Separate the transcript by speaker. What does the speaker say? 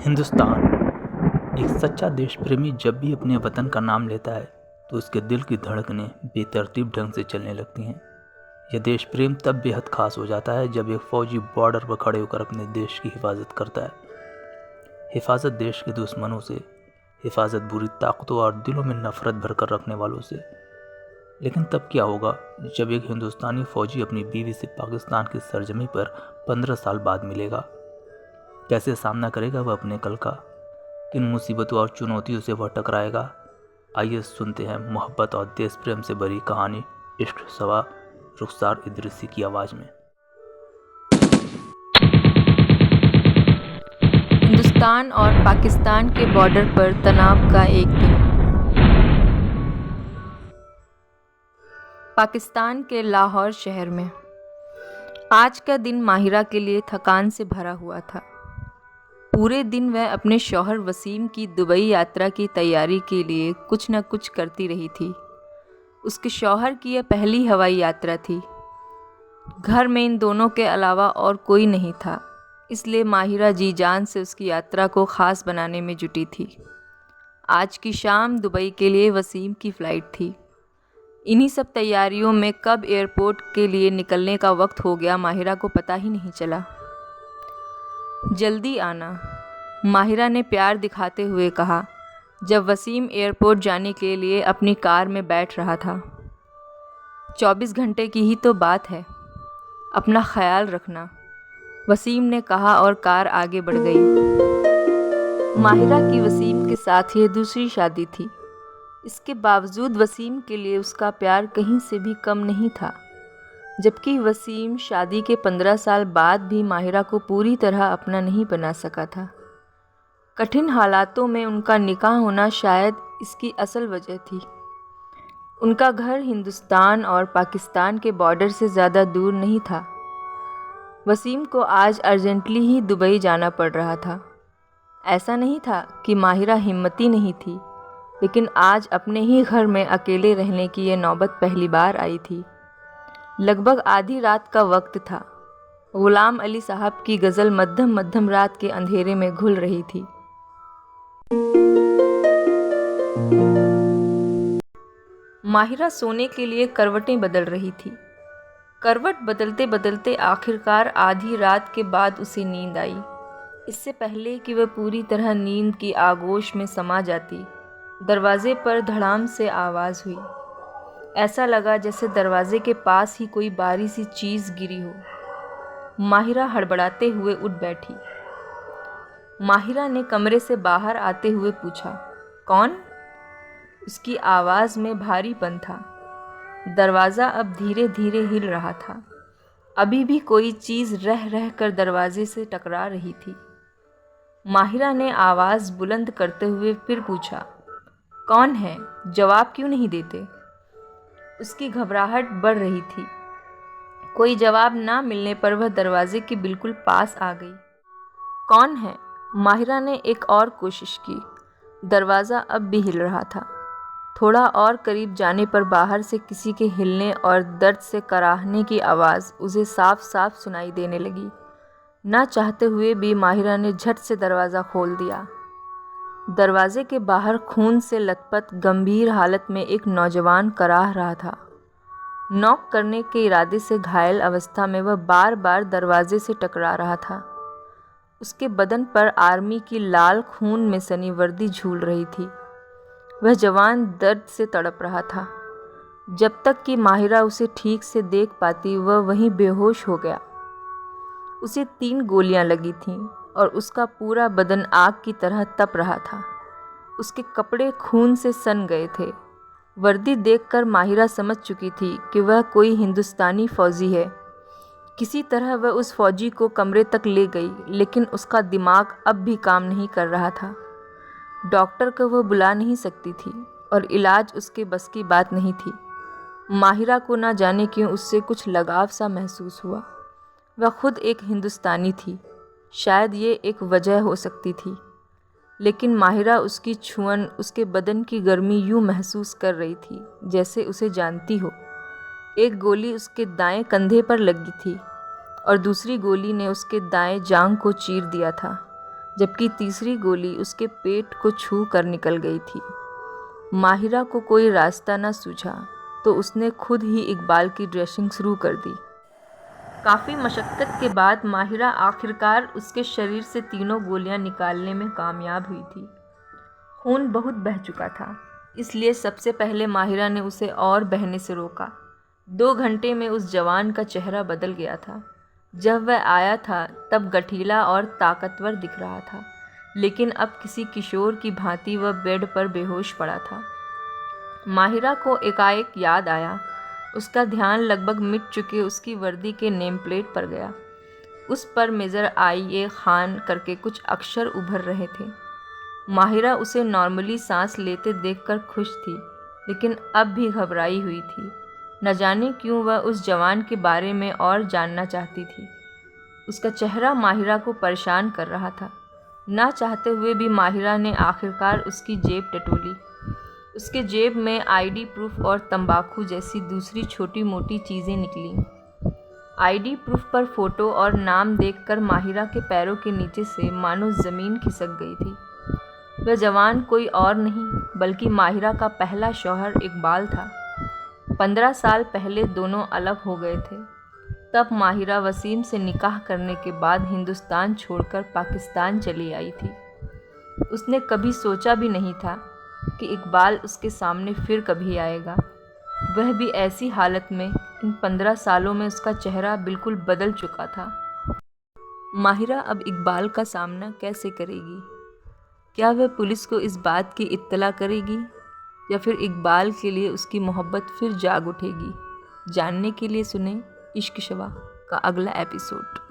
Speaker 1: हिंदुस्तान एक सच्चा देश प्रेमी जब भी अपने वतन का नाम लेता है तो उसके दिल की धड़कनें बेतरतीब ढंग से चलने लगती हैं। यह देश प्रेम तब बेहद खास हो जाता है जब एक फौजी बॉर्डर पर खड़े होकर अपने देश की हिफाजत करता है। हिफाजत देश के दुश्मनों से, हिफाजत बुरी ताकतों और दिलों में नफरत भरकर रखने वालों से। लेकिन तब क्या होगा जब एक हिंदुस्तानी फौजी अपनी बीवी से पाकिस्तान की सरजमी पर 15 साल बाद मिलेगा? कैसे सामना करेगा वह अपने कल का? किन मुसीबतों और चुनौतियों से वह टकराएगा? आइए सुनते हैं मोहब्बत और देश प्रेम से भरी कहानी इश्क सवा रुखसार इदरीसी की आवाज़ में।
Speaker 2: हिंदुस्तान और पाकिस्तान के बॉर्डर पर तनाव का एक दिन। पाकिस्तान के लाहौर शहर में आज का दिन माहिरा के लिए थकान से भरा हुआ था। पूरे दिन वह अपने शौहर वसीम की दुबई यात्रा की तैयारी के लिए कुछ न कुछ करती रही थी। उसके शौहर की यह पहली हवाई यात्रा थी। घर में इन दोनों के अलावा और कोई नहीं था, इसलिए माहिरा जी जान से उसकी यात्रा को ख़ास बनाने में जुटी थी। आज की शाम दुबई के लिए वसीम की फ़्लाइट थी। इन्हीं सब तैयारियों में कब एयरपोर्ट के लिए निकलने का वक्त हो गया माहिरा को पता ही नहीं चला। जल्दी आना, माहिरा ने प्यार दिखाते हुए कहा जब वसीम एयरपोर्ट जाने के लिए अपनी कार में बैठ रहा था। 24 घंटे की ही तो बात है, अपना ख्याल रखना, वसीम ने कहा और कार आगे बढ़ गई। माहिरा की वसीम के साथ ये दूसरी शादी थी। इसके बावजूद वसीम के लिए उसका प्यार कहीं से भी कम नहीं था, जबकि वसीम शादी के 15 साल बाद भी माहिरा को पूरी तरह अपना नहीं बना सका था। कठिन हालातों में उनका निकाह होना शायद इसकी असल वजह थी। उनका घर हिंदुस्तान और पाकिस्तान के बॉर्डर से ज़्यादा दूर नहीं था। वसीम को आज अर्जेंटली ही दुबई जाना पड़ रहा था। ऐसा नहीं था कि माहिरा हिम्मती नहीं थी, लेकिन आज अपने ही घर में अकेले रहने की ये नौबत पहली बार आई थी। लगभग आधी रात का वक्त था। गुलाम अली साहब की गज़ल मध्यम मध्यम रात के अंधेरे में घुल रही थी। माहिरा सोने के लिए करवटें बदल रही थी। करवट बदलते बदलते आखिरकार आधी रात के बाद उसे नींद आई। इससे पहले कि वह पूरी तरह नींद की आगोश में समा जाती, दरवाजे पर धड़ाम से आवाज़ हुई। ऐसा लगा जैसे दरवाजे के पास ही कोई बारी सी चीज़ गिरी हो। माहिरा हड़बड़ाते हुए उठ बैठी। माहिरा ने कमरे से बाहर आते हुए पूछा, कौन? उसकी आवाज़ में भारीपन था। दरवाज़ा अब धीरे धीरे हिल रहा था। अभी भी कोई चीज़ रह रह कर दरवाजे से टकरा रही थी। माहिरा ने आवाज़ बुलंद करते हुए फिर पूछा, कौन है? जवाब क्यों नहीं देते? उसकी घबराहट बढ़ रही थी। कोई जवाब ना मिलने पर वह दरवाजे के बिल्कुल पास आ गई। कौन है? माहिरा ने एक और कोशिश की। दरवाज़ा अब भी हिल रहा था। थोड़ा और करीब जाने पर बाहर से किसी के हिलने और दर्द से कराहने की आवाज़ उसे साफ साफ सुनाई देने लगी। ना चाहते हुए भी माहिरा ने झट से दरवाज़ा खोल दिया। दरवाजे के बाहर खून से लथपथ गंभीर हालत में एक नौजवान कराह रहा था। नॉक करने के इरादे से घायल अवस्था में वह बार बार दरवाजे से टकरा रहा था। उसके बदन पर आर्मी की लाल खून में सनी वर्दी झूल रही थी। वह जवान दर्द से तड़प रहा था। जब तक कि माहिरा उसे ठीक से देख पाती वह वहीं बेहोश हो गया। उसे 3 गोलियां लगी थीं और उसका पूरा बदन आग की तरह तप रहा था। उसके कपड़े खून से सन गए थे। वर्दी देखकर माहिरा समझ चुकी थी कि वह कोई हिंदुस्तानी फौजी है। किसी तरह वह उस फौजी को कमरे तक ले गई, लेकिन उसका दिमाग अब भी काम नहीं कर रहा था। डॉक्टर को वह बुला नहीं सकती थी और इलाज उसके बस की बात नहीं थी। माहिरा को ना जाने क्यों उससे कुछ लगाव सा महसूस हुआ। वह खुद एक हिंदुस्तानी थी, शायद ये एक वजह हो सकती थी। लेकिन माहिरा उसकी छुअन, उसके बदन की गर्मी यूं महसूस कर रही थी जैसे उसे जानती हो। एक गोली उसके दाएं कंधे पर लगी थी और दूसरी गोली ने उसके दाएं जांघ को चीर दिया था। जबकि तीसरी गोली उसके पेट को छू कर निकल गई थी। माहिरा को कोई रास्ता न सूझा तो उसने खुद ही इकबाल की ड्रेसिंग शुरू कर दी। काफ़ी मशक्क़त के बाद माहिरा आखिरकार उसके शरीर से तीनों गोलियां निकालने में कामयाब हुई थी। खून बहुत बह चुका था, इसलिए सबसे पहले माहिरा ने उसे और बहने से रोका। 2 घंटे में उस जवान का चेहरा बदल गया था। जब वह आया था तब गठीला और ताकतवर दिख रहा था, लेकिन अब किसी किशोर की भांति वह बेड पर बेहोश पड़ा था। माहिरा को एकाएक याद आया। उसका ध्यान लगभग मिट चुके उसकी वर्दी के नेम प्लेट पर गया। उस पर मेजर IA खान करके कुछ अक्षर उभर रहे थे। माहिरा उसे नॉर्मली सांस लेते देखकर खुश थी, लेकिन अब भी घबराई हुई थी। न जाने क्यों वह उस जवान के बारे में और जानना चाहती थी। उसका चेहरा माहिरा को परेशान कर रहा था। ना चाहते हुए भी माहिरा ने आखिरकार उसकी जेब टटोली। उसके जेब में ID प्रूफ और तंबाकू जैसी दूसरी छोटी मोटी चीज़ें निकलीं। ID प्रूफ पर फोटो और नाम देखकर माहिरा के पैरों के नीचे से मानो ज़मीन खिसक गई थी। वह जवान कोई और नहीं बल्कि माहिरा का पहला शौहर इकबाल था। 15 साल पहले दोनों अलग हो गए थे। तब माहिरा वसीम से निकाह करने के बाद हिंदुस्तान छोड़कर पाकिस्तान चली आई थी। उसने कभी सोचा भी नहीं था कि इकबाल उसके सामने फिर कभी आएगा, वह भी ऐसी हालत में। इन 15 सालों में उसका चेहरा बिल्कुल बदल चुका था। माहिरा अब इकबाल का सामना कैसे करेगी? क्या वह पुलिस को इस बात की इत्तला करेगी या फिर इकबाल के लिए उसकी मोहब्बत फिर जाग उठेगी? जानने के लिए सुने इश्क शवा का अगला एपिसोड।